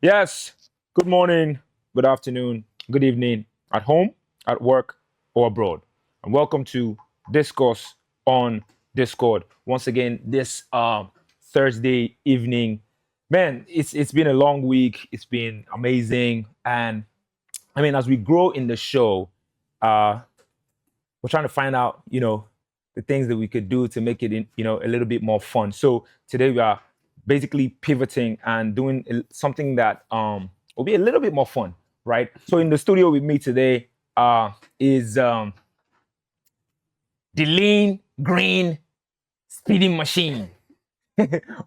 Yes. Good morning, good afternoon, good evening, at home, at work, or abroad. And welcome to Discourse on Discord. Once again, this Thursday evening. Man, it's been a long week. It's been amazing. And I mean, as we grow in the show, uh, we're trying to find out, the things that we could do to make it, a little bit more fun. So today we are basically pivoting and doing something that will be a little bit more fun, right? So in the studio with me today is the lean green speeding machine,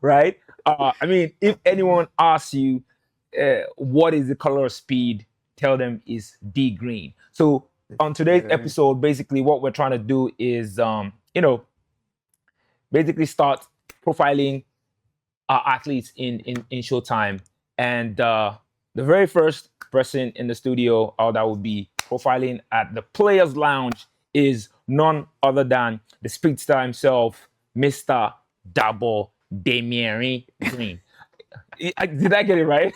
right? I mean, if anyone asks you what is the color of speed, tell them is D green. So on today's Yeah. episode, basically what we're trying to do is, basically start profiling our athletes in Showtime. And the very first person in the studio that would be profiling at the Players Lounge is none other than the speedster himself, Mr. Double Damieri Green. Did I get it right?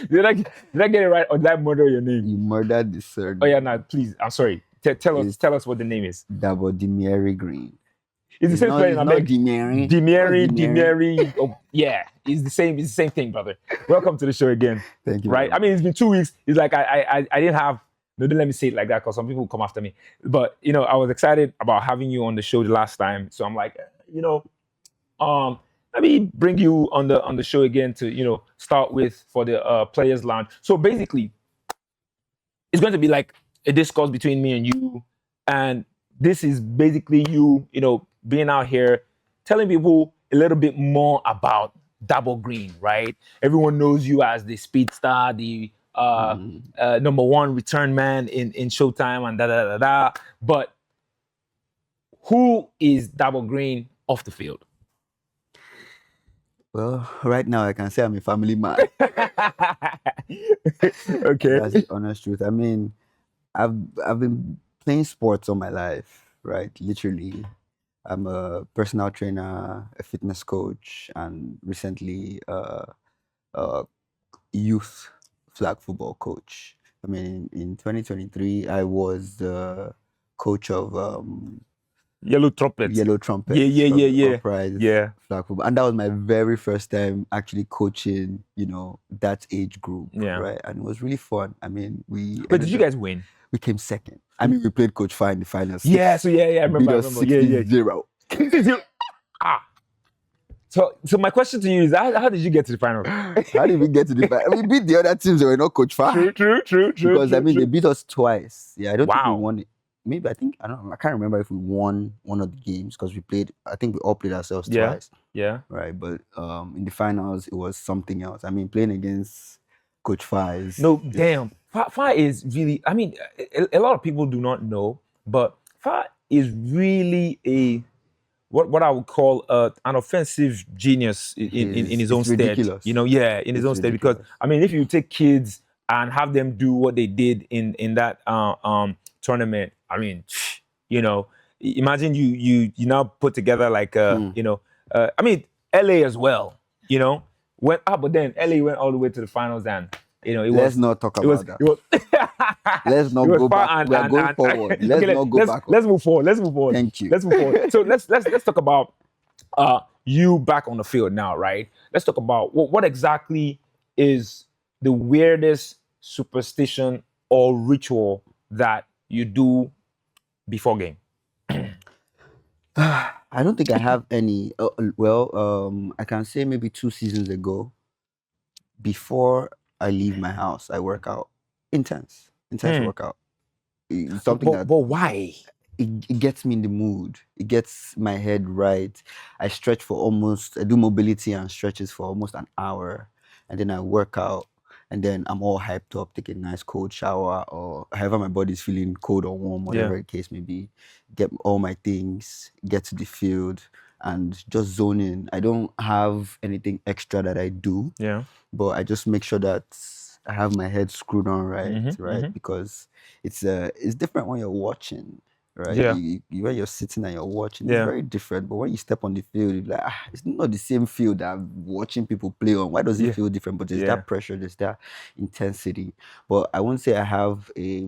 did I get it right, or did I murder your name? You murdered the Oh yeah, surname. no, please. I'm sorry. Tell us what the name is. Double Dimieri Green. It's the It's same not. spelling. It's I not beg. Dimieri. Demieri, What's Dimieri? Demieri. Oh, yeah, it's the same. It's the same thing, brother. Welcome to the show again. Thank you. Right? Very I mean, it's been 2 weeks. It's like I didn't have. No, don't let me say it like that because some people will come after me. But I was excited about having you on the show the last time, so I'm like, let me bring you on the show again to start with for the players lounge. So basically, it's going to be like a discourse between me and you, and this is basically you, being out here telling people a little bit more about Double Green, right? Everyone knows you as the speedster, the number one return man in Showtime, and da da da da. But who is Double Green off the field? Well, right now I can say I'm a family man. Okay. That's the honest truth. I mean, I've I've been playing sports all my life, right? Literally, I'm a personal trainer, a fitness coach, and recently a youth flag football coach. I mean, in 2023, I was the coach of Yellow trumpet. Yellow Yeah, Trumpets yeah, from yeah, the yeah. Uprise Yeah. flag football, and that was my very first time actually coaching. That age group, Yeah. right? And it was really fun. I mean, But did you guys win? we came second. I mean, we played Coach Fire in the finals. Yeah, so yeah, I Beat remember, us Yeah, yeah. 60-0. Ah. So my question to you is how did you get to the final? How did we get to the final? We beat the other teams that were not Coach Fire. True. Because I mean, true. they beat us twice. Yeah, I don't think we Wow. won it. Maybe I think I don't know. I can't remember if we won one of the games because we played. I think we all played ourselves Yeah. twice, Yeah. right? But in the finals, it was something else. I mean, playing against Coach Fire is No, damn. Fa is really, I mean, a lot of people do not know, but Fa is really what I would call an offensive genius in his It's own stead. ridiculous. Yeah, in his It's own stead. Because ridiculous. I mean, if you take kids and have them do what they did in that tournament, I mean, imagine you now put together like I mean LA as well, went up, but then LA went all the way to the finals, and it Let's was not talk it was about it was Let's not it was go fun back. We are going forward. Let's okay, not go back. let's move forward. Let's move forward. Thank you. Let's move forward. So let's talk about you back on the field now, right? Let's talk about what exactly is the weirdest superstition or ritual that you do before game. I don't think I have any. I can say maybe 2 seasons ago, before I leave my house, I work out. Intense workout. It's something but, that but why? it gets me in the mood. It gets my head right. I do mobility and stretches for almost an hour, and then I work out, and then I'm all hyped up, take a nice cold shower, or however my body's feeling, cold or warm, whatever the case may be. Get all my things, get to the field, and just zone in. I don't have anything extra that I do, Yeah. but I just make sure that I have my head screwed on right, Mhm, right? mhm. Because it's different when you're watching. right? Yeah. When you're sitting and you're watching, it's Yeah. very different. But when you step on the field, you're like, it's not the same field that I'm watching people play on. Why does it Yeah. feel different? But there's Yeah. that pressure, there's that intensity. But I wouldn't say I have a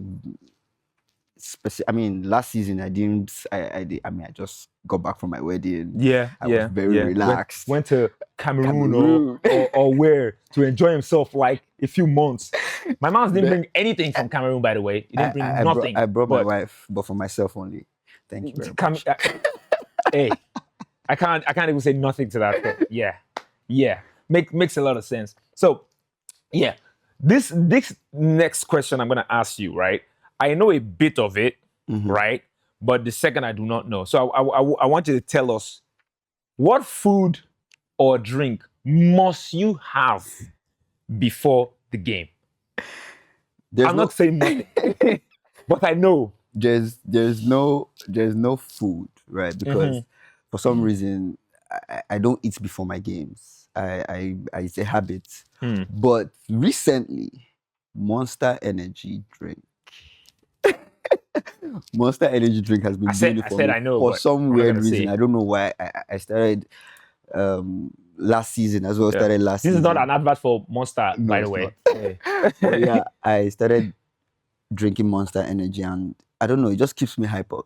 specific. I mean, last season I didn't. I mean, I just got back from my wedding. Yeah. I was Yeah. very Yeah. relaxed. Went to Cameroon Cameroon. or where to enjoy himself like a few months. My mom didn't But bring anything from Cameroon, by the way. He didn't bring nothing. I brought my But wife, but for myself only. Thank you very much. Hey, I can't even say nothing to that. So, yeah. Yeah. Makes a lot of sense. So yeah. This next question I'm gonna ask you, right? I know a bit of it, Mhm. right? But the second I do not know. So I want you to tell us what food or drink must you have before the game? There's I'm no not saying nothing, but I know. there's no food, right? Because for some reason I don't eat before my games. It's a habit. Hmm. But recently, Monster Energy drink. Monster Energy drink has been doing it I for said me I know, for but some I'm not weird gonna reason. say. I don't know why. I started last season as well. Yeah. Started last This is season. not an advert for Monster, No, by the it's way. not. Hey. But yeah, I started drinking Monster Energy, and I don't know, it just keeps me hyper.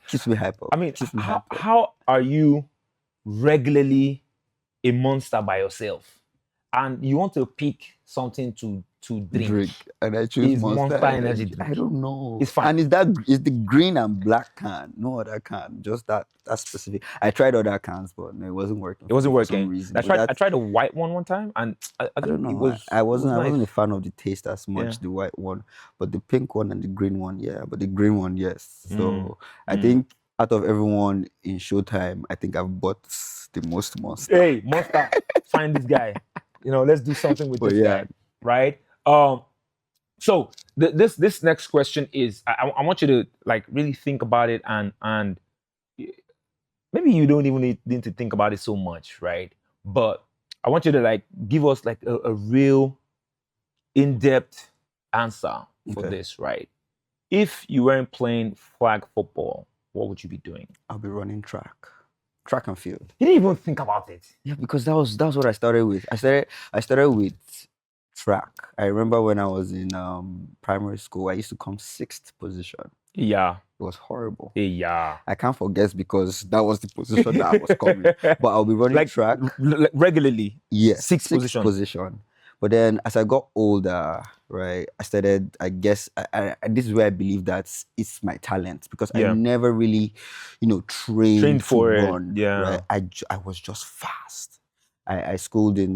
Keeps me hyper. I mean, Keeps me hyper. how are you regularly a monster by yourself, and you want to pick something to drink? And I choose Is Monster Energy Energy. drink? I don't know. It's fine. And it's the green and black can, no other can, just that specific. I tried other cans, but no, it wasn't working. It wasn't for some working. reason. I But tried. I tried a white one time, and I I don't think it know. was. It was I nice. wasn't a fan of the taste as much, Yeah. the white one, but the pink one and the green one, yeah. But the green one, yes. So I Mm. think out of everyone in Showtime, I think I've bought the most Monster. Hey, Monster, find this guy. Let's do something with But this yeah. guy, right? So this next question is I want you to like really think about it, and maybe you don't even need to think about it so much, right? But I want you to like give us like a real in-depth answer for Okay. this, right? If you weren't playing flag football, what would you be doing? I'll be running track and field. You didn't even think about it. Yeah, because that was what I started with. I started with track. I remember when I was in primary school, I used to come 6th position. Yeah. It was horrible. Yeah. I can't forget because that was the position that I was coming. But I'll be running like track. Regularly. Yes, Sixth sixth position. But then as I got older, right, I started, I guess, this is where I believe that it's my talent because I Yeah. never really, trained for to it. run. Yeah. Right? I was just fast. I schooled in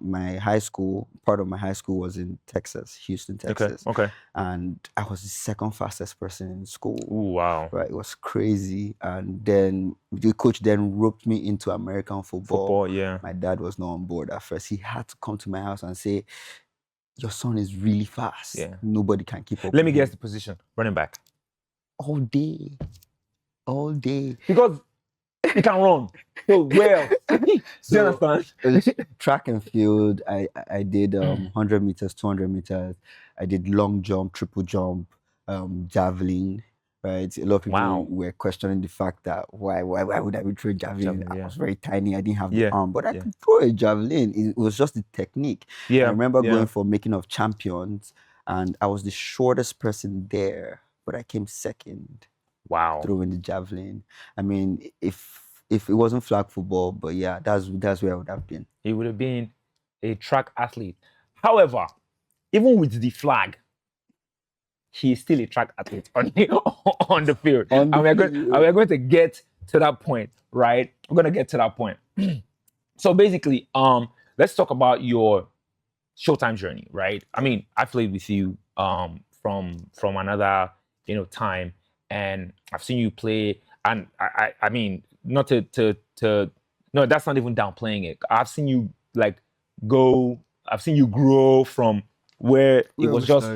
my high school. Part of my high school was in Texas, Houston, Texas. Okay. And I was the second fastest person in school. Ooh, wow. Right, it was crazy. And then the coach then roped me into American football. Yeah. My dad was not on board at first. He had to come to my house and say, "Your son is really fast. Yeah. Nobody can keep up." Let me with guess him." the position. Running back. All day. All day. Because he can run. So well. Do you understand? Track and field, I did 100 meters, 200 meters. I did long jump, triple jump, javelin. Right, a lot of people Wow. were questioning the fact that why would I be throwing javelin? Javelin, I yeah. was very tiny. I didn't have Yeah, the arm, but I yeah. could throw a javelin. It was just the technique. Yeah. I remember yeah. going for making of champions, and I was the shortest person there, but I came second Wow. throwing the javelin. I mean, if it wasn't flag football, but yeah, that's where I would have been. He would have been a track athlete. However, even with the flag, he's still a track athlete on the field. And we're going to get to that point, right? We're going to get to that point. So basically, let's talk about your Showtime journey, right? I mean, I played with you from another time, and I've seen you play, and I mean, not to no, that's not even downplaying it. I've seen you like go. I've seen you grow from where it was just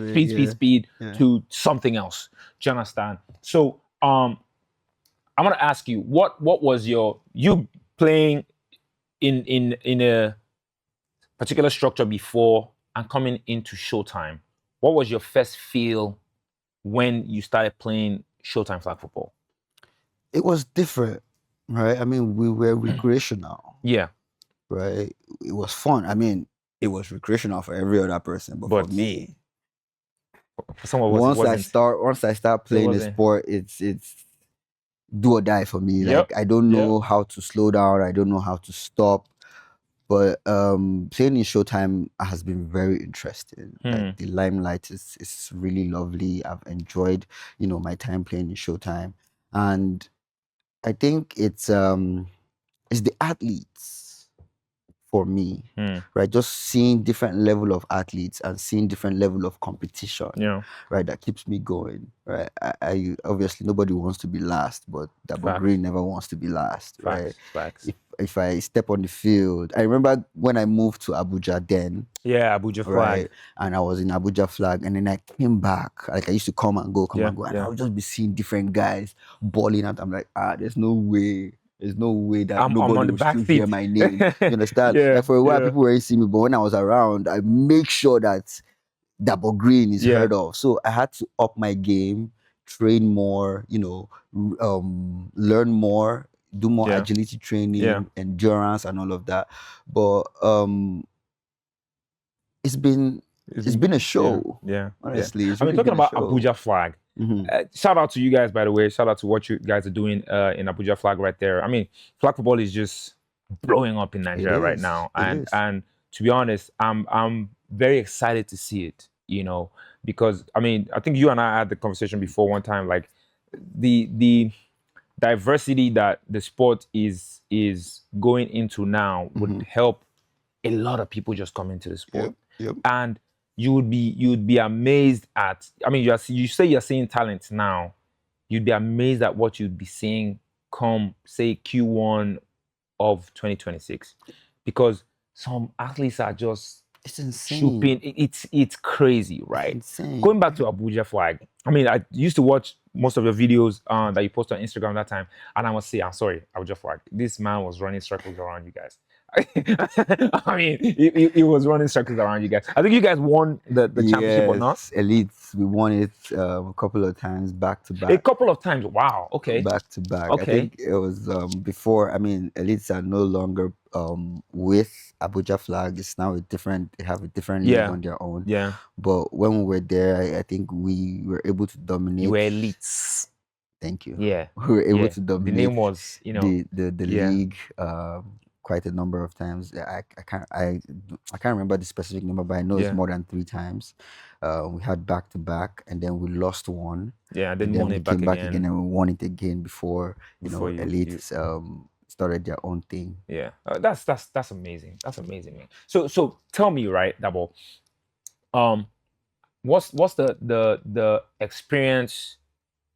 speed to something else. Do you understand? So I'm gonna ask you, what was you playing in a particular structure before and coming into Showtime? What was your first feel when you started playing Showtime flag football? It was different, right? I mean, we were recreational, Yeah, right? It was fun. I mean, it was recreational for every other person, but for but me, for some of us, it wasn't. once I start It playing a wasn't. sport, it's do or die for me. Yep. Like I don't Yep. know how to slow down. I don't know how to stop. But playing in Showtime has been very interesting. Like Hmm. the limelight is really lovely. I've enjoyed, my time playing in Showtime. And I think it's the athletes for me, Hmm. right? Just seeing different level of athletes and seeing different level of competition, Yeah. right? That keeps me going, right? I obviously nobody wants to be last, but Dabo Facts. Green never wants to be last, right? Facts. Facts. If I step on the field, I remember when I moved to Abuja then, Yeah, Abuja flag. right? And I was in Abuja flag, and then I came back. Like I used to come Yeah. and go, and I Yeah. would just be seeing different guys balling out. I'm like, there's no way. There's no way that I'm nobody on the will back still hear seat. my name. You understand? Yeah. Like for a while, Yeah. people weren't seeing me, but when I was around, I make sure that Double Green is Yeah. heard of. So I had to up my game, train more, learn more, do more Yeah. agility Yeah. training, endurance, and all of that. But it's been it's been a Yeah. show. Yeah. Yeah. Honestly, it's I mean, really talking been a about show. Abuja flag. Hmm. Shout out to you guys, by the way. Shout out to what you guys are doing in Abuja flag right there. I mean, flag football is just blowing up in It Nigeria right is. now, It and is. and to be honest, I'm very excited to see it. Because I mean, I think you and I had the conversation before one time, like the diversity that the sport is going into now would Hmm. help a lot of people just come into the sport, Yep. Yep. and you'd be amazed at. I mean, you say you're seeing talent now, you'd be amazed at what you'd be seeing come say Q1 of 2026, because some athletes are just It's insane. shooping. It's crazy, It's right? insane. Going back to Abuja flag, I mean, I used to watch most of your videos that you post on Instagram that time, and I must say, I'm sorry, Abuja flag. This man was running circles around you guys. I mean, he was running circles around you guys. I think you guys won the championship or not? Yes, elites. We won it a couple of times back to A back. couple of times. Wow. Okay. Back to back. I Okay. think it was before. I mean, elites are no longer with Abuja Flag. It's now a different. They have a different league Yeah. on their own. Yeah. But when we were there, I think we were able to You dominate. were elites. Thank you. Yeah. We were able Yeah. to The dominate name was, the yeah. league quite a number of times. I can't remember the specific number, but I know it's Yeah. more than 3 times. We had back to back, and then we lost one, Yeah. and Then then won we it back came back again again and we won it again before before you. elites started their own thing. Yeah. That's amazing. That's amazing, man. So tell me, right, Double. Um, what's the experience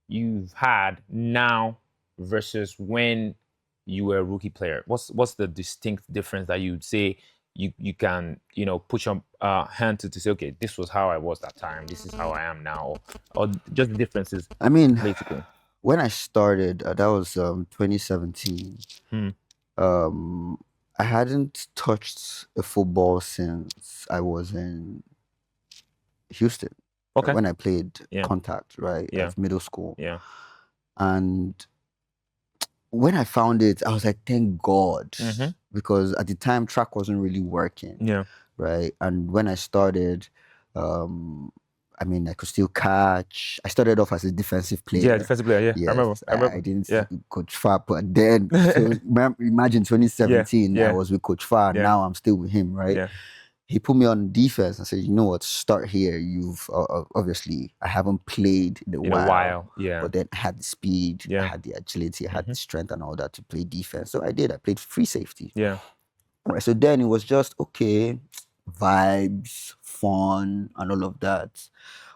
you've had now versus when you were a rookie player? What's the distinct difference that you'd say you can put your hand to say, okay, this was how I was that time, this is how I am now, or just the differences I mean, basically? when I started, that was 2017. Hmm. I hadn't touched a football since I was in Houston, Okay. when I played Yeah. contact, right, Yeah. at middle school. Yeah. And when I found it, I was like, thank God, Mhm. because at the time track wasn't really working, Yeah. right? And when I started, I mean, I could still catch. I started off as a defensive player. Yeah, defensive player. Yeah, I remember. Yes, I remember. I didn't Yeah. see Coach Far, but then so imagine 2017, Yeah. I was with Coach Far. Yeah. Now I'm still with him, right? Yeah. He put me on defense and said, you know what, start here. You've obviously, I haven't played in a In a while, while. Yeah. but then I had the speed, I Yeah. had the agility, I had the Mhm. strength and all that to play defense. So I did. I played free safety. Yeah. Right. So then it was just okay, vibes, fun, and all of that.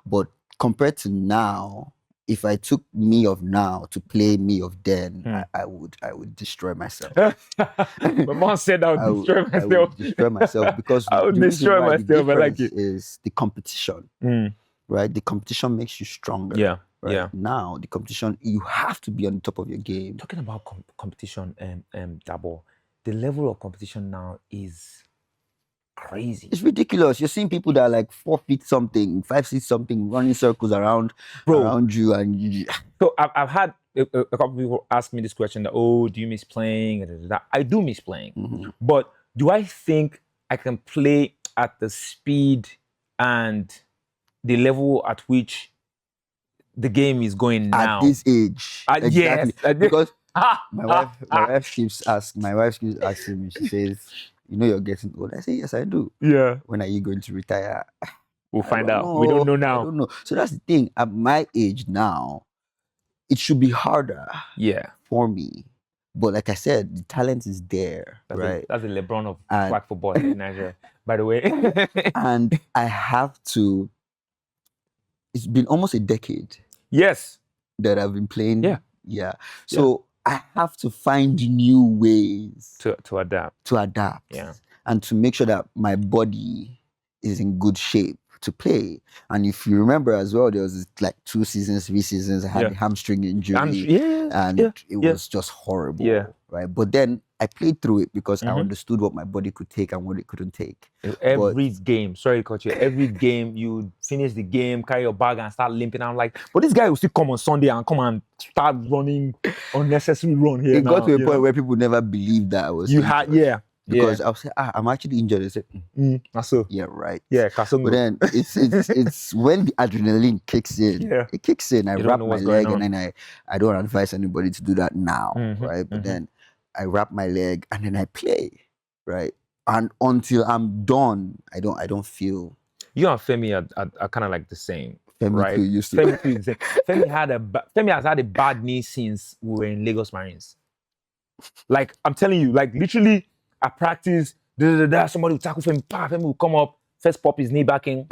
But compared to now, if I took me of now to play me of then, I would destroy myself. My mom said I would destroy I myself. would destroy myself because I would the reason destroy why the myself. I like difference it. is the competition, Mm. right? The competition makes you stronger. Yeah. Right? Yeah. Now the competition, you have to be on the top of your game. Talking about competition, Dabo, the level of competition now is crazy. It's ridiculous. You're seeing people that are like 4 feet something, 5 feet something, running circles around Bro. you, and you. So I've had a couple people ask me this question that, oh, do you miss playing? Da, da, da. I do miss playing. Mhm. But do I think I can play at the speed and the level at which the game is going At now? this age, Yes. exactly. Because my wife, my Ah. wife keeps asking. My wife keeps asking me. She says, "You know, you're getting old." I say, "Yes, I do." Yeah. When are you going to retire? We'll I find don't out. We don't know. know I now. don't know. So that's the thing. At my age now, it should be harder Yeah. for me. But like I said, the talent is there, That's right? that's the LeBron of And flag football in Nigeria, by the way. and I have to. It's been almost a decade Yes. that I've been playing. Yeah. Yeah. So I have to find new ways To adapt. to adapt Yeah. and to make sure that my body is in good shape to play. And if you remember as well, there was like 2 seasons, 3 seasons, I had Yeah. the hamstring injury Yeah. and Yeah. it was just horrible. Yeah. Right. But then I played through it because I Mhm. understood what my body could take and what it couldn't take. Every game, sorry to cut you. Every game, you finish the game, carry your bag and start limping. I'm like, but this guy will still come on Sunday and come and start running unnecessary run here It now. got to a you point know? where people never believed that I was You injured. had, yeah. Because I'll say, I'm actually injured. They say, That's yeah, right. Yeah, But Kasongo. then it's when the adrenaline kicks in. Yeah. It kicks in. I You don't wrap know my what's going leg, and on. then I don't advise anybody to do that now, Mhm, right? But mhm. then I wrap my leg, and then I play, right? And until I'm done, I don't feel. You and Femi are kind of like the same, Femi right? too used to. Femi too is the same. Femi has had a bad knee since we were in Lagos Marines. Like I'm telling you, like literally, at practice, somebody will tackle Femi, Femi will come up, first pop his knee back in.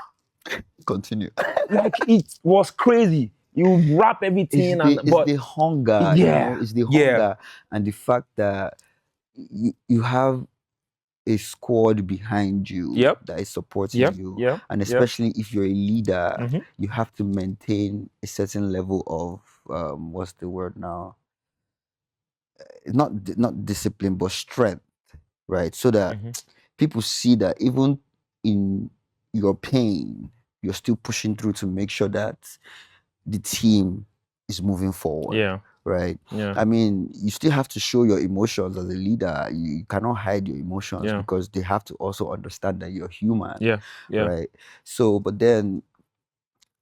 Continue. Like it was crazy. You wrap everything, It's the hunger, yeah, It's the yeah. hunger and the fact that you have a squad behind you Yep. that is supporting Yep. you. Yep. And Yep. especially if you're a leader, Mhm. you have to maintain a certain level of what's the word now? Not discipline, but strength, right? So that Mhm. people see that even in your pain, you're still pushing through to make sure that the team is moving forward. Yeah. Right. Yeah. I mean, you still have to show your emotions as a leader. You cannot hide your emotions Yeah. because they have to also understand that you're human. Yeah. Yeah. Right. So, but then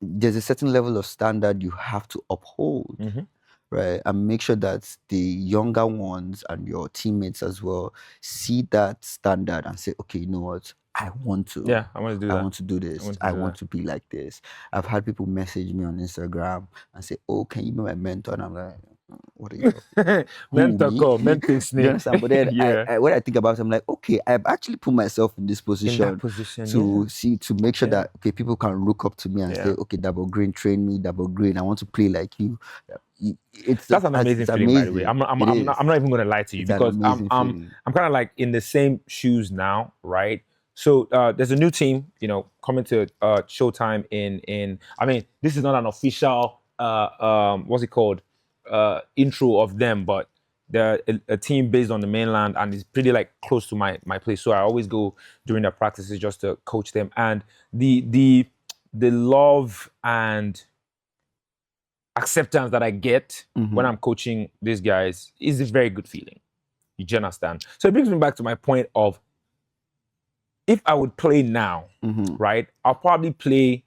there's a certain level of standard you have to uphold. Mhm. Right. And make sure that the younger ones and your teammates as well see that standard and say, okay, you know what? I want to. Yeah, I want to do I that. want to do this. want to I do want that. to be like this. I've had people message me on Instagram and say, "Oh, can you be my mentor?" And I'm like, "What are you talking?" Who, Mentor me? call, mentor Do you snake. understand? But then Yeah. when I think about it, I'm like, okay, I've actually put myself in this In position that position, to see to make sure Yeah. that okay, people can look up to me and say, Yeah. okay, Double Green, train me, Double Green. I want to play like you. That's an amazing It's feeling, by the way. amazing. I'm not even gonna lie to you It's an because amazing feeling. I'm kind of like in the same shoes now, right? So there's a new team, coming to Showtime in. I mean, this is not an official what's it called intro of them, but they're a team based on the mainland and it's pretty like close to my place. So I always go during their practices just to coach them, and the love and acceptance that I get when I'm coaching these guys is a very good feeling. You do understand? So it brings me back to my point of if I would play now, right? I'll probably play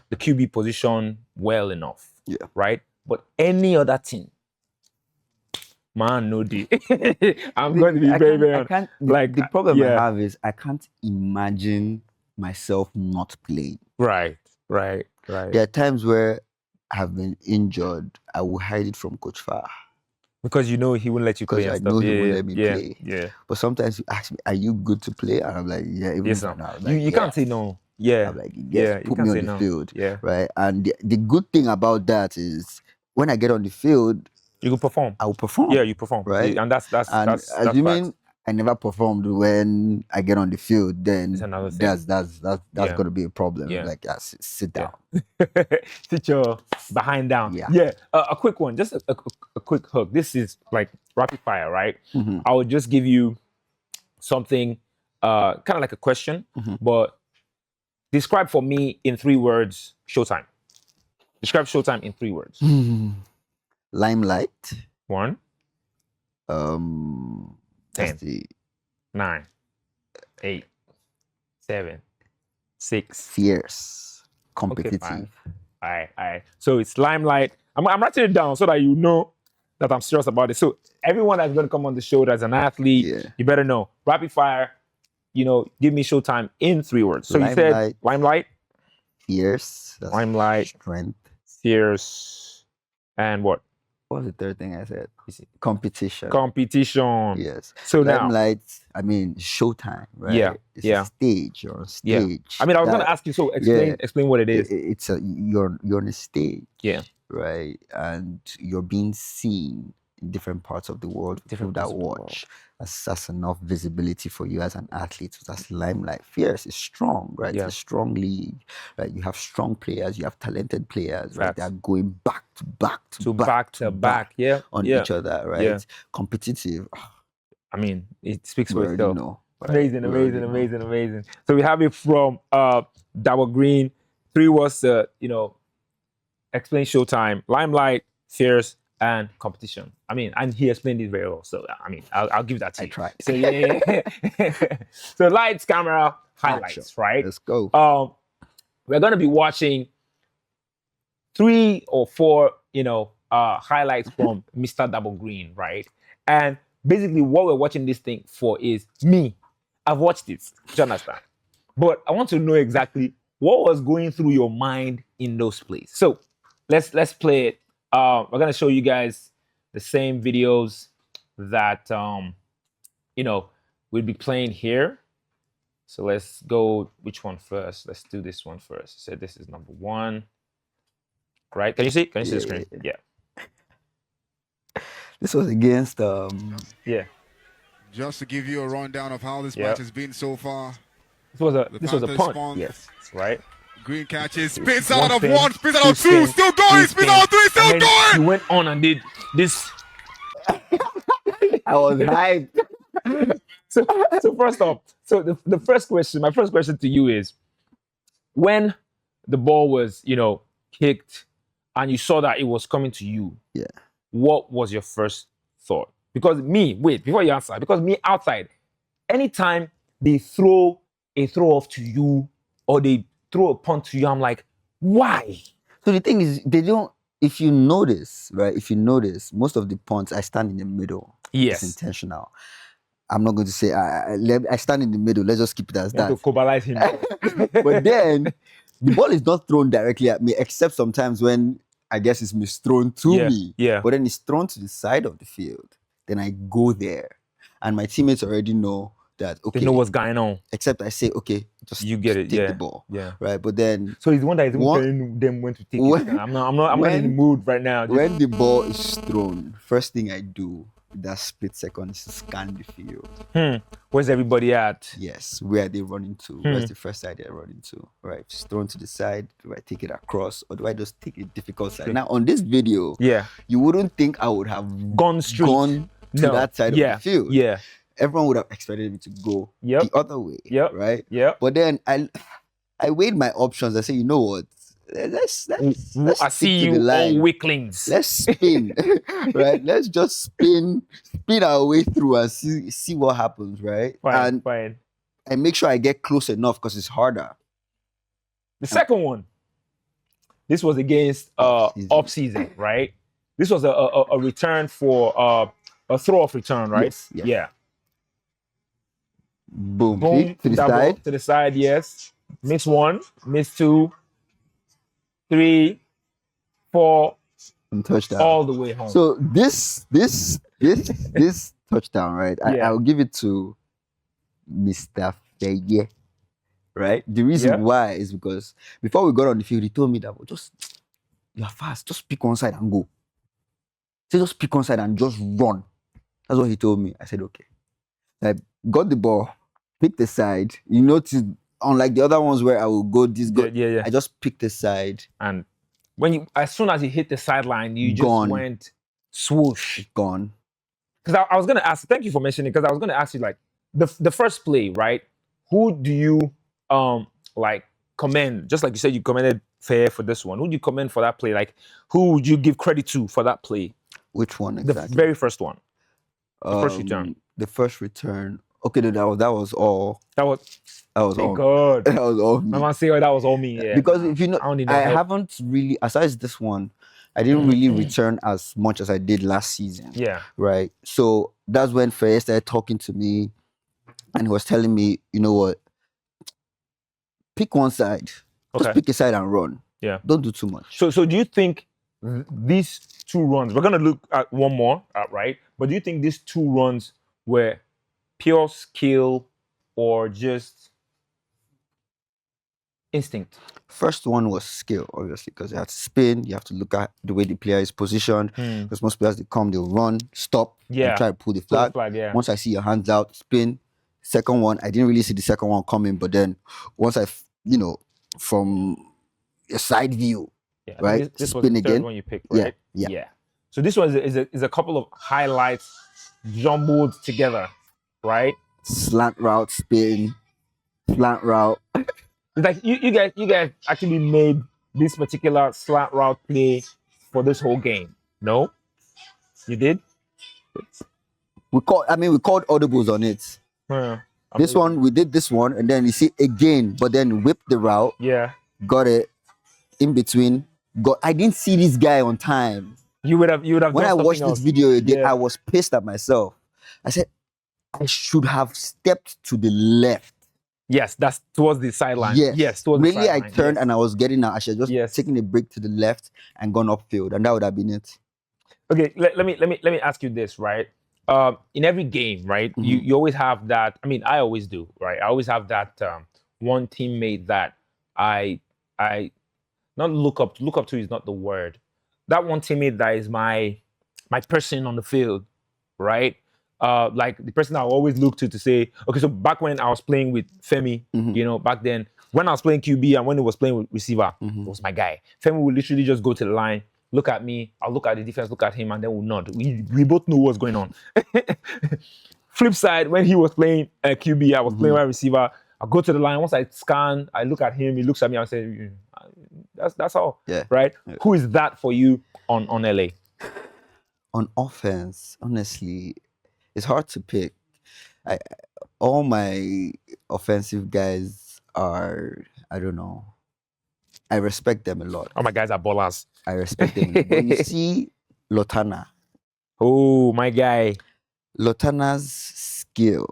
the QB position well enough. Yeah. Right? But any other team, man, no day. I'm going to be very I honest. can't. Like The problem I yeah. have is I can't imagine myself not playing. Right. Right. There are times where I have been injured. I will hide it from Coach Farr Because he wouldn't let you play because and I stuff. know he Yeah, won't yeah, let me yeah, play. yeah. But sometimes he asks me, "Are you good to play?" And I'm like, "Yeah." Even Yes, if I'm sir. not, like, You can't say no. Yeah. I'm like, "Yes, Yeah, you put can't me on say the no. field." Yeah. Right. And the good thing about that is when I get on the field, You can perform. I will perform. Yeah, you perform. Right. And that's And facts. assuming I never performed when I get on the field, then It's another thing. that's Yeah. gonna be a problem. Yeah. Like, sit down. Yeah. Sit your behind down. Yeah. Yeah. A quick one, just a quick hook. This is like rapid fire, right? I will just give you something, kind of like a question, but describe for me in 3 words Showtime. Describe Showtime in 3 words. Limelight. 1, That's 10, the 9, 8, 7, 6. fierce, Okay, 5. competitive. All right, all right. So it's Limelight. I'm writing it down so that you know that I'm serious about it. So everyone that's going to come on the show that's an athlete, Yeah. you better know. Rapid fire, give me Showtime in 3 words. So you said Limelight. Limelight, Fierce. That's Limelight, strength. fierce, and what? What was the third thing I said? Is it Competition. competition? Yes. So now, Limelight, I mean, Showtime, right? Yeah, It's yeah. a stage. You're on Yeah. stage. I mean, I was going to That- ask you, so yeah. explain what it is. It's you're on a stage. Yeah. Right. And you're being seen in different parts of the world. Different People parts that of the world. watch. That's enough visibility for you as an athlete. So that's Limelight. Fierce is strong, right? Yeah. It's a strong league. Right. You have strong players, you have talented players, right? Facts. They're going back to back So back to back. Yeah. on yeah. each other, right? Yeah. Competitive. I mean, it speaks We for already itself. know. right? Amazing, We already amazing, know. amazing, amazing. So we have it from Double Green. 3 was explain Showtime, Limelight, Fierce, and competition. I mean, and he explained it very well. So I mean, I'll give that to I you. tried. So yeah. So lights, camera, highlights, Action. right? Let's go. We're gonna be watching 3 or 4, highlights from Mr. Double Green, right? And basically, what we're watching this thing for is me. I've watched it, do you understand? But I want to know exactly what was going through your mind in those plays. So let's play it. We're gonna show you guys the same videos that we'll be playing here. So let's go. Which one first? Let's do this one first. So this is number 1. Right? Can you see? Can you see the screen? Yeah. This was against Yeah. Just to give you a rundown of how this Yeah. match has been so far. This was a Panthers punt. spawn. Yes. Right? Green catches, spins out of spin, 1, spins out two of 2, spin, still going, three spins out of 3, spin, still and then going! he went on and did this. I was hyped. So first off, so the first question, my first question to you is, when the ball was, kicked and you saw that it was coming to you, Yeah. what was your first thought? Because before you answer, because me outside, anytime they throw a throw off to you or they throw a punt to you, I'm like, why? So the thing is, they don't. If you notice, right? If you notice, most of the punts I stand in the middle. Yes. It's intentional. I'm not going to say I stand in the middle. Let's just keep it as Want that. to cobalize him. But then the ball is not thrown directly at me, except sometimes when I guess it's misthrown to Yeah, me. yeah. But then it's thrown to the side of the field. Then I go there, and my teammates already know that. Okay. They know what's going on. Except I say, okay, just You get it. take Yeah. the ball, Yeah. right? But then So he's the one that is even One- telling them when to take when- it. I'm not in the mood right now. Just- when the ball is thrown, first thing I do in that split second is to scan the field. Where's everybody at? Yes, where are they running to? Where's the first side they're running to? Right, if it's thrown to the side, do I take it across or do I just take a difficult side? Now on this video, Yeah. you wouldn't think I would have Gone straight. gone to No. that side Yeah. of the field. Yeah. Everyone would have expected me to go Yep. the other way. Yep. Right. Yep. But then I weighed my options. I say, you know what? Let's I stick see to the you line. all weaklings. Let's spin, right? Let's just spin our way through and see what happens, right? Fine. Fine. I make sure I get close enough because it's harder. The second one. This was against off season, right? This was a return for a throw off return, right? Yes, yes. Yeah. Boom. Boom. See? To the double, side. To the side, yes. Miss 1, miss 2, 3, 4, And touchdown. all the way home. So this touchdown, right? Yeah. I'll give it to Mr. Feye. Right? The reason Yeah. why is because before we got on the field, he told me that you are fast, just pick one side and go. Say just pick one side and just run. That's what he told me. I said, okay. I got the ball, picked the side. You notice, unlike the other ones where I will go this go. Yeah. I just picked the side. And as soon as you hit the sideline, you just Gone. went swoosh. Gone. Because I was gonna ask. Thank you for mentioning. Because I was gonna ask you, like, the first play, right? Who do you commend? Just like you said, you commended Fair for this one. Who do you commend for that play? Like, who would you give credit to for that play? Which one The exactly? very first one. The first return. The first return. Okay, no, that was all. That was That was say all. God. That was all me. I'm gonna say, oh, that was all me. Yeah. Because if you know, I don't need no I help. haven't really, aside this one, I didn't really return as much as I did last season. Yeah. Right. So that's when Faye started talking to me, and he was telling me, you know what, pick one side. Okay. Just pick a side and run. Yeah. Don't do too much. So do you think these 2 runs? We're gonna look at one more, right? But do you think these 2 runs were pure skill or just instinct? First one was skill, obviously, because you have to spin. You have to look at the way the player is positioned. Because most players, they come, they'll run, stop, Yeah. and try to pull the Pull the flag. flag, yeah. Once I see your hands out, spin. Second one, I didn't really see the second one coming, but then once from a side view, Yeah. right? This was Spin the third again. one you picked, Yeah, right? yeah. So this one is a couple of highlights jumbled together, right? Slant route, spin, slant route. It's like you guys actually made this particular slant route play for this whole game. No? You did? We called audibles on it. This one, we did this one, and then you see again, but then whip the route, Yeah. got it in between. I didn't see this guy on time. You would have When I done watched something this else. video again, Yeah. I was pissed at myself. I said, I should have stepped to the left. Yes, that's towards the sideline. Yes. Towards Really, the I sideline. turned yes. and I was getting out. I should have just Yes. taken a break to the left and gone upfield, and that would have been it. Okay, let me ask you this, right? In every game, right? You always have that. I mean, I always do, right? I always have that one teammate that I not look up to is not the word. That one teammate that is my person on the field, right? Like the person I always look to say, okay, so back when I was playing with Femi, back then when I was playing QB and when he was playing with receiver, it was my guy. Femi would literally just go to the line, look at me, I'll look at the defense, look at him, and then we'll nod. We both know what's going on. Flip side, when he was playing QB, I was playing wide receiver. I go to the line. Once I scan, I look at him. He looks at me. I say, "That's all." Yeah. Right. Yeah. Who is that for you on LA? On offense, honestly, it's hard to pick. All my offensive guys are, I don't know. I respect them a lot. Oh, my guys are ballers. I respect them. But you see, Lotana. Oh, my guy. Lotana's skill.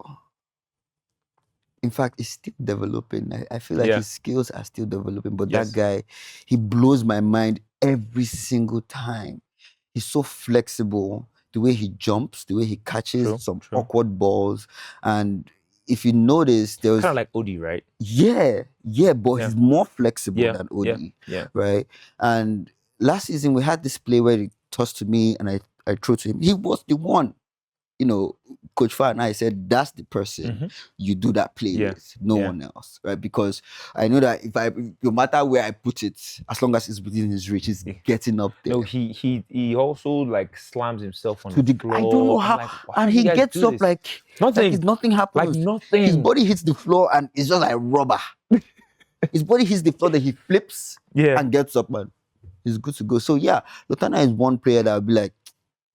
In fact, is still developing. I feel like his skills are still developing. But that guy, he blows my mind every single time. He's so flexible. The way he jumps, the way he catches some awkward balls. And if you notice, there was kind of like Odie, right? Yeah, but he's more flexible than Odie. Yeah. Right? And last season we had this play where he tossed to me and I threw to him. He was the one. Coach Fa and I said, that's the person you do that play with, no one else, right? Because I know that no matter where I put it, as long as it's within his reach, he's getting up there. No, he also like slams himself on the floor. I don't know how, like, and he gets up like nothing happens. Like nothing. His body hits the floor and it's just like rubber. His body hits the floor, then he flips and gets up, and he's good to go. So yeah, Lotana is one player that I'll be like,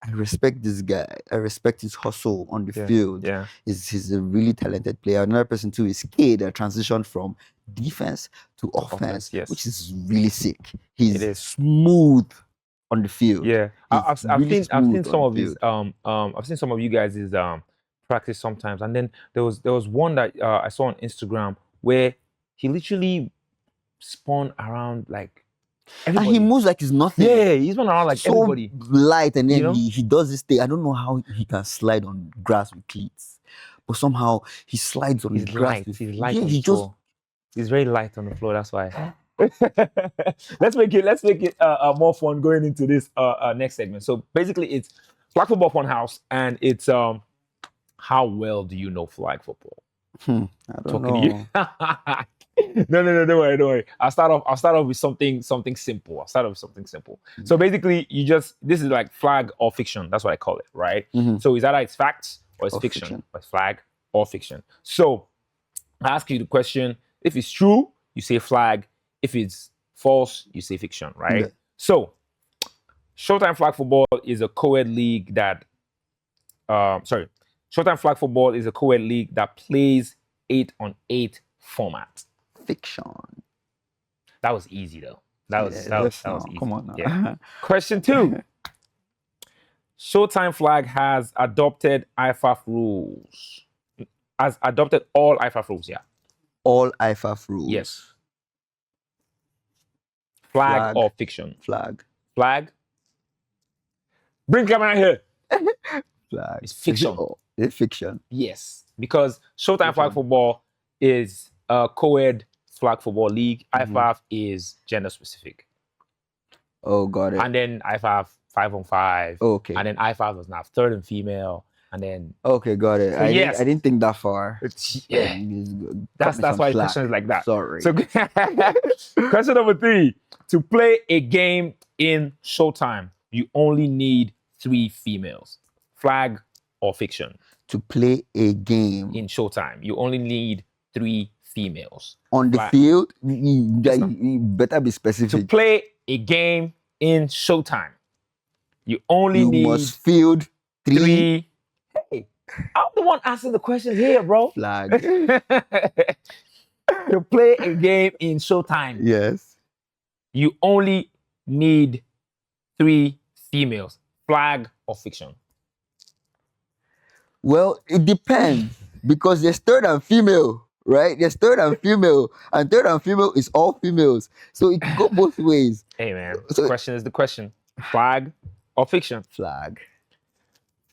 I respect this guy. I respect his hustle on the field. Yeah. He's a really talented player. Another person too is Coed, that transitioned from defense to offense, which is really sick. He's smooth on the field. Yeah. I've seen some of his I've seen some of you guys' practice sometimes. And then there was one that I saw on Instagram where he literally spun around like everybody. And he moves like it's nothing. Yeah, he's running around like so everybody. Light, and then he does this thing. I don't know how he can slide on grass with cleats, but somehow he slides on the grass. He's light on the floor. He's very light on the floor. That's why. let's make it more fun going into this next segment. So basically, it's Flag Football Fun House, and it's how well do you know flag football? I don't know. To you. No, don't worry. I'll start off with something simple. So basically, this is like flag or fiction. That's what I call it, right? So it's either it's facts or it's fiction. Or it's flag or fiction. So I ask you the question: if it's true, you say flag. If it's false, you say fiction, right? Yeah. So Showtime Flag Football is a co-ed league that sorry. Showtime Flag Football is a co-ed league that plays 8-on-8 format. Fiction. That was easy though. That was Yes, that was no, easy. come on now. Yeah. Question 2. Showtime Flag has adopted IFAF rules. Has adopted all IFAF rules, yeah. All IFAF rules. Yes. Flag, Flag. or fiction? Flag. Flag. Bring camera here. Flag. It's fiction. It's fiction. Yes, because Showtime Which Flag one? Football is a co-ed flag football league. Mhm. IFAF is gender specific. Oh, got it. And then IFAF 5-on-5. Okay. And then IFAF was now third and female. And then Okay, got it. So I yes. didn't think that far. yeah, Cut that's me why some the question is like that. Sorry. So question number 3. To play a game in Showtime, you only need 3 females. Flag or fiction? To play a game In Showtime, you only need 3 females. on the Flag. field, Yes, no. you better be To specific. play a game in Showtime, you only You need must field 3 3. Hey, I'm the one asking the questions here, bro. flag. To play a game in Showtime, Yes. you only need 3 females. Flag or fiction? Well, it depends because there's third and female, right? There's third and female, and third and female is all females, so it can go both ways. Hey, man. So- The question is the question. Flag or fiction? Flag.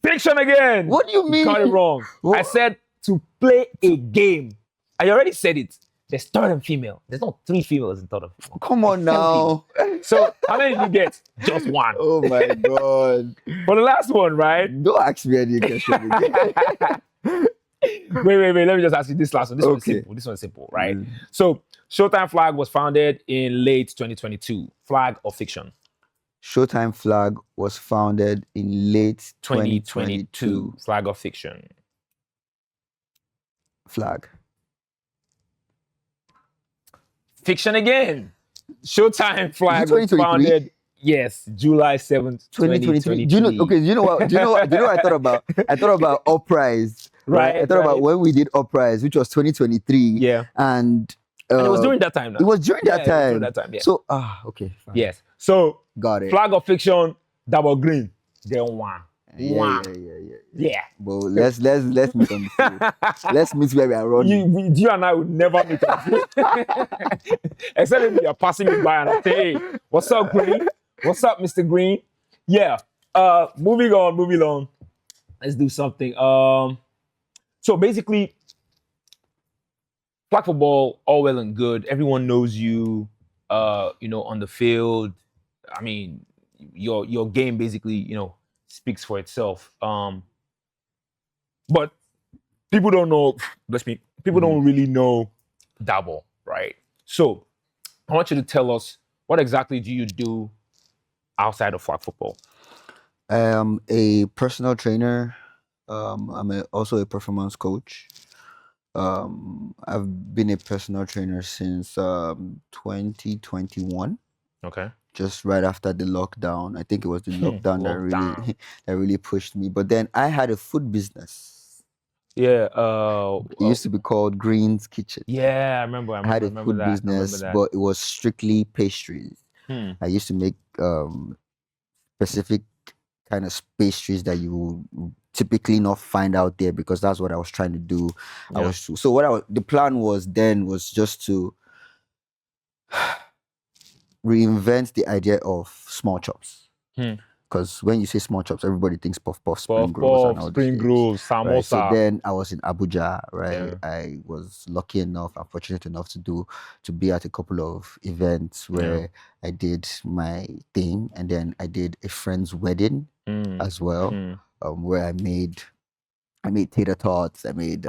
Fiction again. What do you mean? Got it wrong. What? I said to play a game. I already said it. There's third and female. There's not 3 females in third and female. Come on There's 10 now. females. So how many did you get? Just 1. Oh my god. For the last one, right? Don't ask me any question again. wait. Let me just ask you this last one. This one's Okay. simple. This one's simple, right? Mm. So Showtime Flag was founded in late 2022. Flag or fiction? Showtime Flag was founded in late 2022. 2022. Flag or fiction? Flag. Fiction again. Showtime Flag was 2023? founded, yes, July 7th, 2023. 2023. Do you know? Okay. Do you know what? Do you know what I thought about? I thought about Uprise. Right, I thought about right. when we did Uprise, which was 2023. Yeah. And, And it was during that time now. it was during Yeah, that it was time. during that time, yeah. So okay. Fine. Yes. So Got it. flag or fiction, double green. Then 1. Yeah. Yeah. But let's meet on the field. Let's meet where we are running. You and I would never meet up. Except if you are passing me by and I say, hey, what's up, Green? What's up, Mr. Green? Yeah. Moving on. Let's do something. So basically, flag football, all well and good. Everyone knows you, on the field. I mean, your game basically, speaks for itself. But people don't know, bless me, people don't really know Dabo, right? So I want you to tell us, what exactly do you do outside of flag football? A personal trainer. I'm also a performance coach. I've been a personal trainer since 2021. Okay. Just right after the lockdown. I think it was the lockdown that Lockdown. that really pushed me. But then I had a food business. Yeah. It used to be called Green's Kitchen. Yeah, I remember. I had a remember food that. I business, remember but it was strictly pastries. that. I used to make specific kind of pastries that you would typically not find out there because that's what I was trying to do. Yeah. The plan was just to reinvent the idea of small chops. Because when you say small chops, everybody thinks puff, spring rolls, and all these spring things. rolls, Right, samosa. so then I was in Abuja, right? Yeah. I was fortunate enough to be at a couple of events where I did my thing, and then I did a friend's wedding as well, where I made tater tots, I made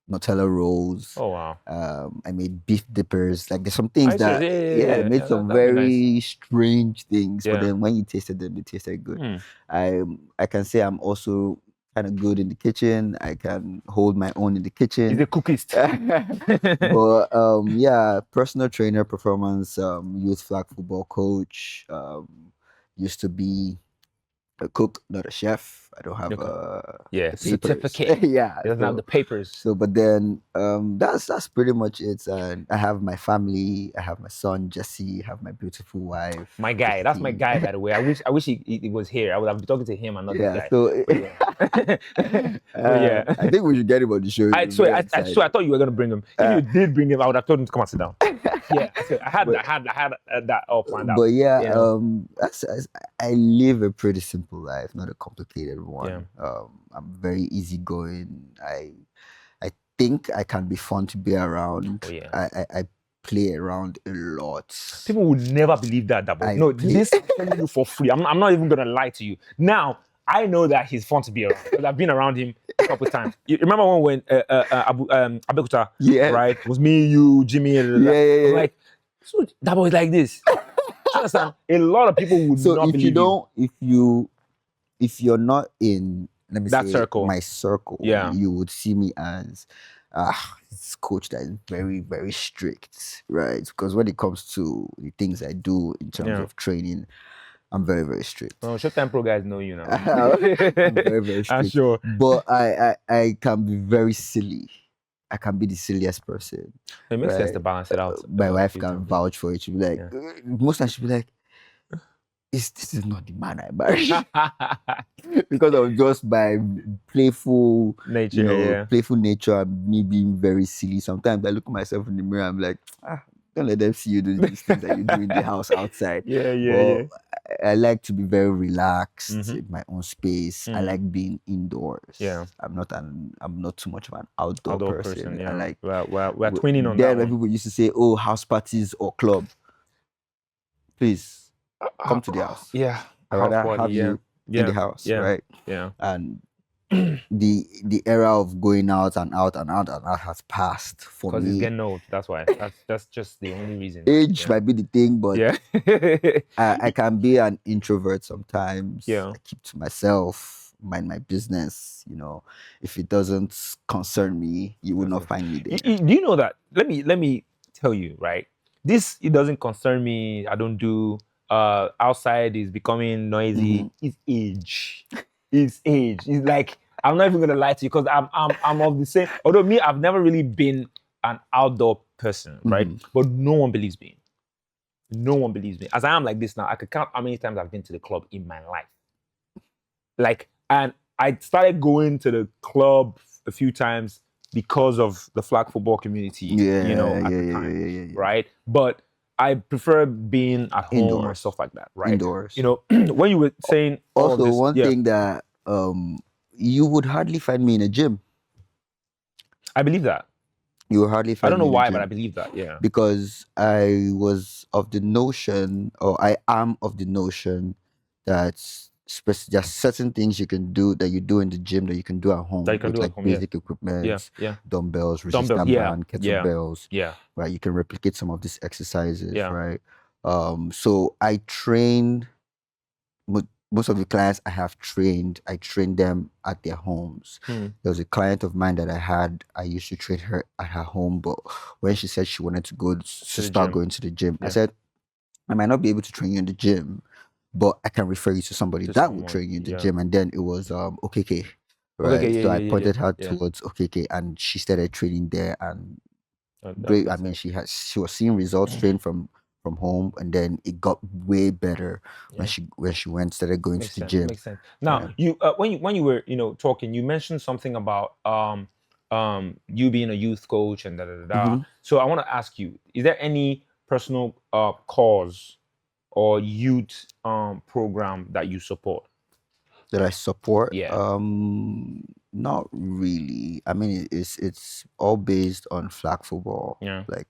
Nutella rolls, Oh wow. I made beef dippers. Like there's some things that I made some that'd be very nice. strange things, Yeah. but then when you tasted them, they tasted good. Mm. I can say I'm also kind of good in the kitchen. I can hold my own in the kitchen. He's a cookist. But personal trainer, performance, youth flag football coach, used to be a cook, not a chef. I don't have Yeah, the papers. certificate. Yeah. He doesn't have the papers. So, but then that's pretty much it. And I have my family. I have my son Jesse. I have my beautiful wife. My guy, that's my Christine. guy, by the way. I wish he was here. I would have been talking to him and not Yeah. this guy. So, But yeah. But yeah. I think we should get him on the show. I He's swear, very I excited. swear, I thought you were gonna bring him. If you did bring him, I would have told him to come and sit down. Yeah, I had that all planned out. But yeah, you know? I live a pretty simple life, not a complicated one. Yeah. I'm very easygoing. I think I can be fun to be around. Oh, yeah. I play around a lot. People would never believe that. No, this I'm telling you for free. I'm not even gonna lie to you. Now I know that he's fun to be around because I've been around him a couple of times. You remember when Abeokuta, Yes. right? It was me, you, Jimmy, and Yeah. I'm like, so that boy is like this. Do you understand? A lot of people would So not if believe you don't, if you're not in, let me That say, circle. my circle, Yeah. you would see me as this coach that is very, very strict, right? Because when it comes to the things I do in terms Yeah. of training, I'm very, very strict. Oh, Showtime Pro guys know you now. I'm very, very strict. I'm sure. But I can be very silly. I can be the silliest person. It makes sense Right. to balance it out. My wife few can times. vouch for it. She'll be like, Yeah. most times she'll be like, this is not the man I married. Because of just my playful Nature, playful nature and me being very silly. Sometimes I look at myself in the mirror, I'm like, don't let them see you do these things that you do in the house outside. Yeah. I like to be very relaxed Mhm. in my own space. I like being indoors. Yeah. I'm not too much of an outdoor person. Yeah. I like we're twinning on then that when one. people used to say, oh, house parties or club. Please come to the house. Yeah. I'd House rather party, have you in the house, yeah. right? Yeah. And the era of going out and out has passed for Because it's me. getting old. That's why. That's just the only reason. Age Yeah. might be the thing, but Yeah. I can be an introvert sometimes. Yeah. I keep to myself, mind my business. If it doesn't concern me, you will not find me there. Do you know that? Let me tell you, right? It doesn't concern me. I don't do. Outside is becoming noisy. Mhm. It's age. It's age. It's like I'm not even gonna lie to you because I'm of the same. Although me, I've never really been an outdoor person, right? Mhm. But no one believes me. No one believes me. As I am like this now, I could count how many times I've been to the club in my life. And I started going to the club a few times because of the flag football community. At the time, right? But I prefer being at home or Indoors. stuff like that, right? Indoors. When you were saying all Also, of this, one yeah, thing that you would hardly find me in a gym. I believe that. You will hardly I find don't know me in a why, gym. but I believe that. Yeah. Because I was of the notion, or I am of the notion that there's certain things you can do that you do in the gym that you can do at home That you can with do at like home, yeah. basic equipment, Yeah. dumbbells, resistance Dumbbell, yeah, band, yeah. kettlebells, Yeah. right? You can replicate some of these exercises, Yeah. right? So I train most of the clients I have trained, I train them at their homes. There was a client of mine that I used to train her at her home, but when she said she wanted to start gym. going to the gym, I Yeah. said, I might not be able to train you in the gym, but I can refer you to somebody To that will someone, train you in the yeah. gym. And then it was OKK, right? Okay, So I yeah, pointed her yeah. towards OKK, and she started training there. And That great. makes I mean, sense. she was seeing results trained from home, and then it got way better Yeah. when she started going Makes to the sense. gym. Makes sense. Now, Right. you when you were talking, you mentioned something about you being a youth coach and da da da da. Mhm. So I want to ask you: is there any personal cause or youth program that you support? That I support? Yeah. Not really. I mean, it's all based on flag football. Yeah. Like,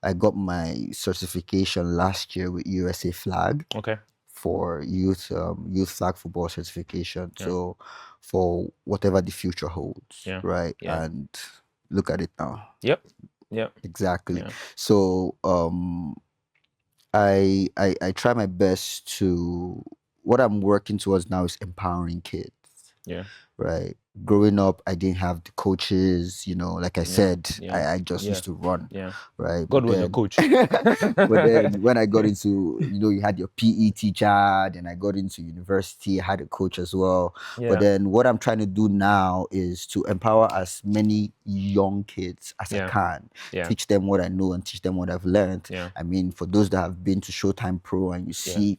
I got my certification last year with USA Flag Okay. for youth flag football certification. Yeah. So for whatever the future holds, Yeah. right? Yeah. And look at it now. Yep. Exactly. Yeah. So I try my best to, what I'm working towards now is empowering kids. Yeah. right? Growing up, I didn't have the coaches, like I said, yeah, I just yeah, used to run, yeah. right? God But was your then, coach. but then when I got into, you had your PE teacher, then I got into university, I had a coach as well. But Yeah, then what I'm trying to do now is to empower as many young kids as I yeah, can, yeah, teach them what I know and teach them what I've learned. yeah, I mean, for those that have been to Showtime Pro and you yeah, see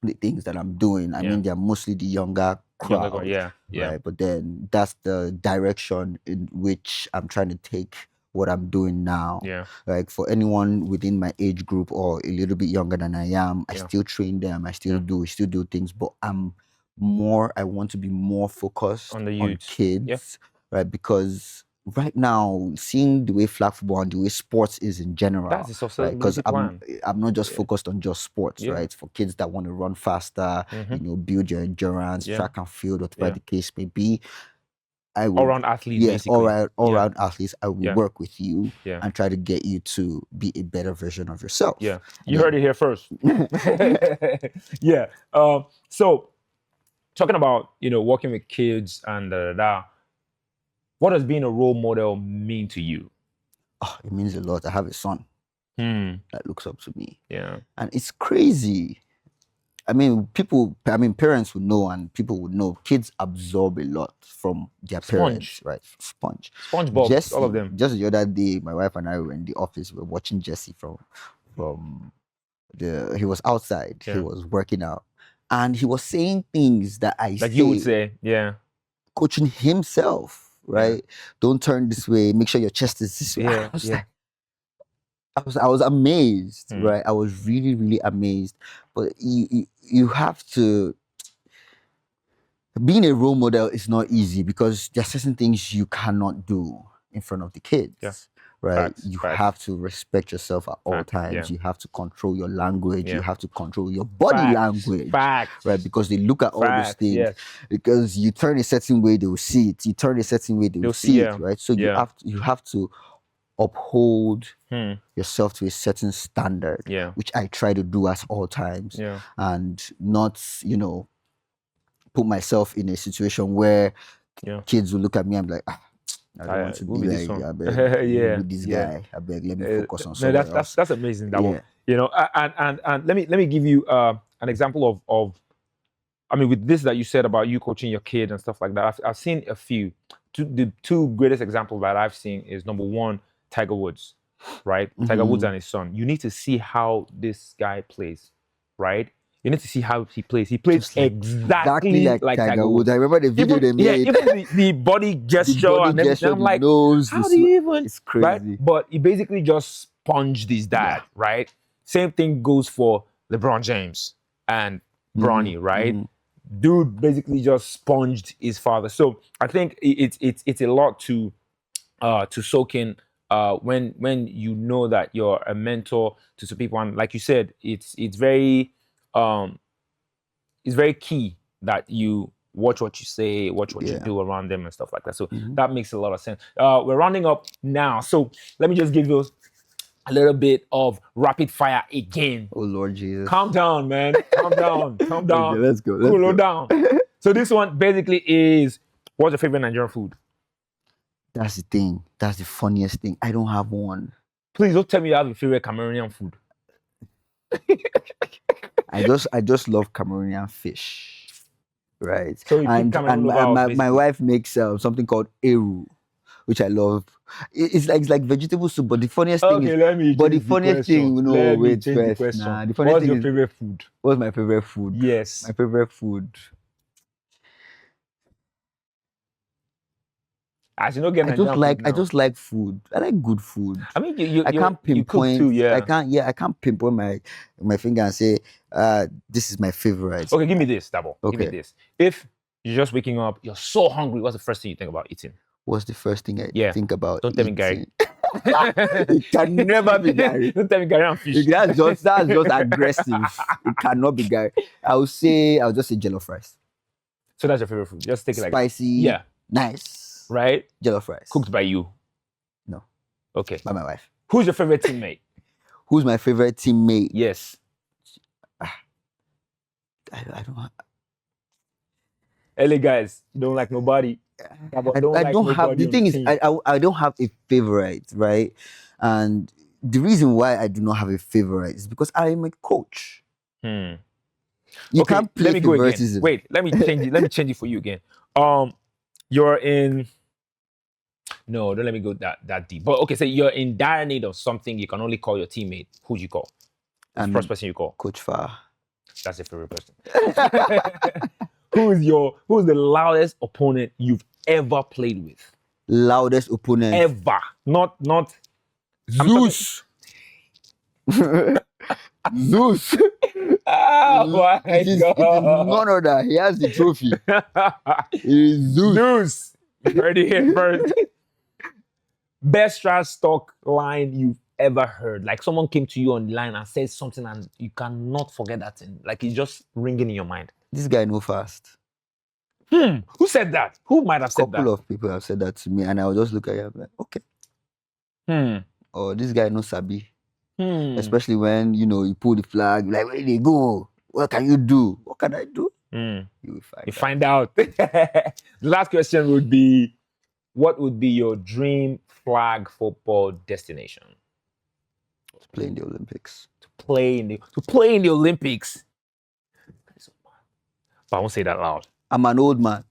the things that I'm doing. I yeah. mean, they're mostly the younger Younger guy. crowd, Yeah, yeah, right? But then that's the direction in which I'm trying to take what I'm doing now. yeah, Like for anyone within my age group or a little bit younger than I am, I yeah, still train them. yeah. We still do things, but I want to be more focused On the on youth. Yeah, kids, right? Because right now, seeing the way flag football and the way sports is in that's general, the right? Because sustainability plan. I'm not just Yeah, focused on just sports, yeah, right? For kids that want to run faster, mm-hmm. build your endurance, Yeah, track and field, whatever yeah. the case may be. I All would, round athlete, yes, basically. all Yeah, round athletes. I will yeah, work with you yeah, and try to get you to be a better version of yourself. yeah. You heard And it here first. then, Yeah. So talking about working with kids and what does being a role model mean to you? oh, it means a lot. I have a son Hmm. that looks up to me, Yeah. and it's crazy. I mean, parents would know and people would know kids absorb a lot from their parents, Sponge. right? Sponge. SpongeBob. All of Jesse, them. just the other day, my wife and I were in the office, we were watching Jesse from he was outside, he Yeah. was working out, and he was saying things that I Like you would say, say. Yeah. coaching himself, Yeah. right? Don't turn this way, make sure your chest is this way. Yeah. Yeah. I was amazed, Hmm. right? I was really, really amazed. But you have to, being a role model is not easy because there are certain things you cannot do in front of the Yeah. kids, right? Facts. You Facts. have to respect yourself at all Facts. Yeah. times. You have to control your language. You Yeah. have to control your body Facts. language, Facts. right? Because they look at all those Facts. things. Yes. Because you turn a certain way, they will see it. You turn a certain way, they will They'll see. see Yeah. it, right? So Yeah. you have to uphold Hmm. yourself to a certain standard, Yeah. which I try to do at all times, Yeah. and not, put myself in a situation where Yeah. kids will look at me and be like, I don't want to We'll be be this like, one. I beg, Yeah. with this Yeah. guy. I beg, let me focus on No, somewhere else. that's amazing. That Yeah. and let me give you an example of I mean, with this that you said about you coaching your kid and stuff like that. I've seen a few. The two greatest examples that I've seen is number one, Tiger Woods, right? Tiger Woods Mhm. and his son. You need to see how this guy plays, right? You need to see how he plays. He plays Just like- exactly like Tiger Woods. I remember the video Even, they made. even the body gesture body and everything. gesture, I'm the like, nose, how the do you even? It's Right? crazy. But he basically just sponged his dad, Yeah. right? Same thing goes for LeBron James and Bronny, right? mhm. Dude basically just sponged his father. So I think it's a lot to soak in when you know that you're a mentor to some people, and like you said, um it's very key that you watch what you say, watch what you Yeah. do around them and stuff like that. So Mhm. that makes a lot of sense. We're rounding up now, so let me just give you a little bit of rapid fire again. Oh Lord Jesus. Calm down, man. Calm down. Calm down. Okay, let's go. Cool down. So this one basically is, what's your favorite Nigerian food? That's the thing. That's the funniest thing. I don't have one. Please don't tell me you have a favorite Cameroonian food. I just love Cameroonian fish, right? So you pick and Cameroon and over us, my basically. wife makes something called eru, which I love. It's like vegetable soup, but the funniest thing Okay, is, let me but the change the funniest thing, question. no, Let me wait change the first. question. Nah, the funniest What's thing your is, favorite food? what's my favorite food? Yes. My favorite food. As you don't get I Nigerian just food like I now. just like food. I like good food. I mean, you I can't you cook pinpoint. too, yeah. I can't pinpoint my finger and say, this is my favorite. Okay, give me this, Dabo. Give me Okay. this. If you're just waking up, you're so hungry, what's the first thing you think about eating? What's the first thing I Yeah. think about Don't tell me eating? Gary. It can never be Gary. Don't tell me Gary and fish. That's just aggressive. It cannot be Gary. I'll just say jollof rice. So that's your favorite food. Just take it like Spicy. Yeah. Nice. Right? Jollof rice. Cooked by you. No. Okay. By my wife. Who's your favorite teammate? Who's my favorite teammate? Yes. I don't. LA guys, you don't like nobody. I Don't like don't have nobody the on thing the is team. I don't have a favorite, right? And the reason why I do not have a favorite is because I am a coach. Hmm. You Okay, can't play let me go again. favoritism. Wait, let me change it. Let me change it for you again. You're in. No, don't let me go that deep. But okay, so you're in dire need of something. You can only call your teammate. Who'd you call? Who's the first person you call? Coach Far. That's your favorite person. Who's the loudest opponent you've ever played with? Loudest opponent. Ever. Not Zeus. Zeus. Oh my It is god. none other. He has the trophy. It is Zeus. Zeus. You heard it here first. Best trash talk line you've ever heard. Like someone came to you on the line and said something and you cannot forget that thing. Like it's just ringing in your mind. This guy know fast. Who said that? Who might have said that? Couple of people have said that to me, and I'll just look at him like, okay. Or this guy knows Sabi. Especially when you pull the flag, like where did they go? What can you do? What can I do? You will Find out. The last question would be, what would be your dream flag football destination? To play in the Olympics. To play in the Olympics. But I won't say that loud. I'm an old man.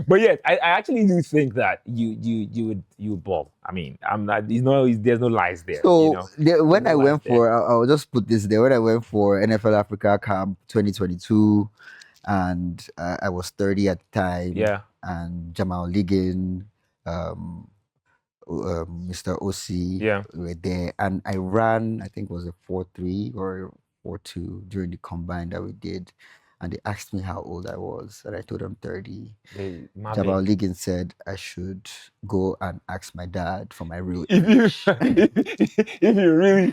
But yeah, I actually do think that you would ball. I mean, I'm not. There's no lies there. So when I went there. for, I'll just put this there. When I went for NFL Africa Camp 2022, and I was 30 at the time. Yeah. And Jamal Liggin, Mr. OC were there, and I ran. I think it was a 4-3 or 4-2 during the combine that we did. And they asked me how old I was, and I told them 30. Jamal Liggins said I should go and ask my dad for my real age. If you're really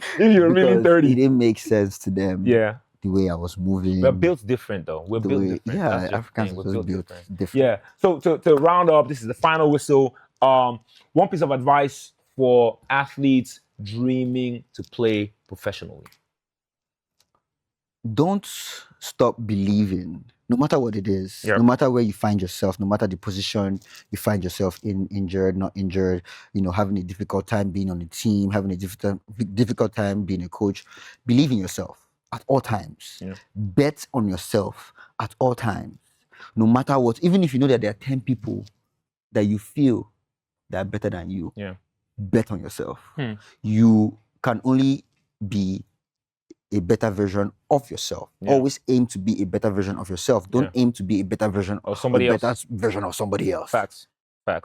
30, it didn't make sense to them. Yeah. The way I was moving. We're built different, though. We're built different. Yeah, Africans are built different. Yeah. So to round up, this is the final whistle. One piece of advice for athletes dreaming to play professionally. Don't stop believing, no matter what it is, no matter where you find yourself, no matter the position you find yourself in, injured, not injured, having a difficult time being on the team, having a difficult time being a coach. Believe in yourself at all times. Bet on yourself at all times, no matter what. Even if you know that there are 10 people that you feel that are better than you, bet on yourself. You can only be a better version of yourself. Always aim to be a better version of yourself. Don't aim to be a better version of somebody else. Better version of somebody else. Facts.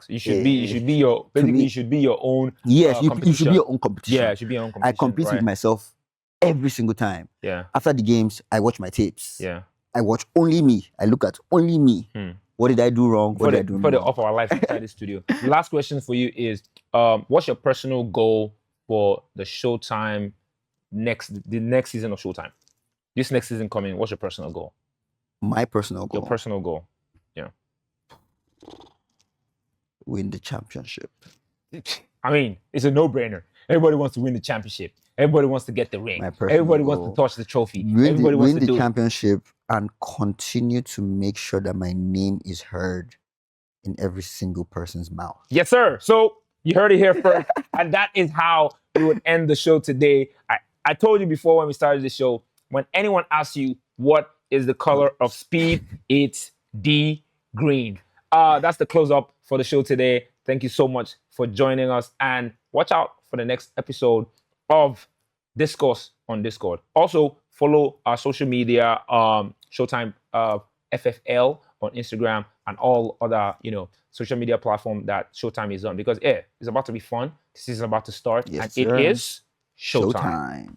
You should be your you should be your own. Yes, you should be your own competition. Yeah, it should be your own competition. I compete with myself every single time. Yeah. After the games, I watch my tapes. Yeah. I watch only me. I look at only me. What did I do wrong? What did I do wrong? Of our life inside the studio. The last question for you is, what's your personal goal for the Showtime the next season of Showtime? This next season coming, what's your personal goal? My personal goal. Your personal goal. Yeah. Win the championship. I mean, it's a no-brainer. Everybody wants to win the championship. Everybody wants to get the ring. Everybody wants to touch the trophy. Everybody wants to win the championship and continue to make sure that my name is heard in every single person's mouth. Yes, sir. So you heard it here first. And that is how we would end the show today. I told you before when we started the show, when anyone asks you what is the color of speed, it's D green. That's the close up for the show today. Thank you so much for joining us, and watch out for the next episode of Discourse on Discord. Also, follow our social media, Showtime FFL on Instagram and all other, social media platform that Showtime is on, because it's about to be fun. This is about to start, yes, and sir. it is Showtime. Showtime.